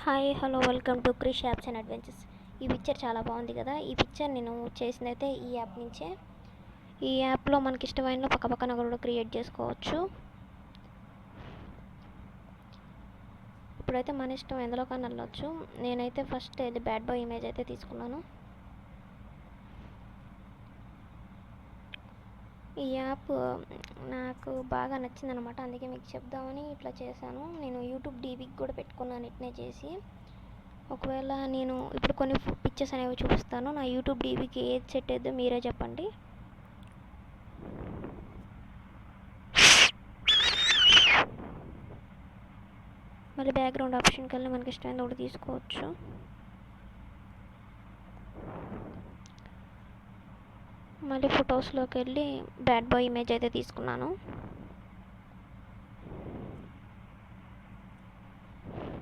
Hi hello welcome to Krish apps and adventures. ఈ picture చాలా బాగుంది కదా. ఈ పిక్చర్ నేను చేసిందైతే ఈ యాప్ నుంచే. ఈ యాప్లో మనకి ఇష్టమైన పక్కన కూడా క్రియేట్ చేసుకోవచ్చు. ఇప్పుడైతే మన ఇష్టం ఎందులో కానీ వెళ్ళొచ్చు. నేనైతే ఫస్ట్ ఇది బ్యాడ్ బాయ్ ఇమేజ్ అయితే తీసుకున్నాను. ఈ యాప్ నాకు బాగా నచ్చిందనమాట, అందుకే మీకు చెప్దామని ఇట్లా చేశాను. నేను యూట్యూబ్ డీబీకి కూడా పెట్టుకున్నాను ఇట్నే చేసి. ఒకవేళ నేను ఇప్పుడు కొన్ని పిక్చర్స్ అనేవి చూపిస్తాను. నా యూట్యూబ్ డీబీకి ఏది సెట్ అయ్యిద్దో మీరే చెప్పండి. మళ్ళీ బ్యాక్గ్రౌండ్ ఆప్షన్కి వెళ్ళి మనకి ఇష్టమైనది ఒకటి తీసుకోవచ్చు. మళ్ళీ ఫొటోస్లోకి వెళ్ళి బ్యాడ్ బాయ్ ఇమేజ్ అయితే తీసుకున్నాను.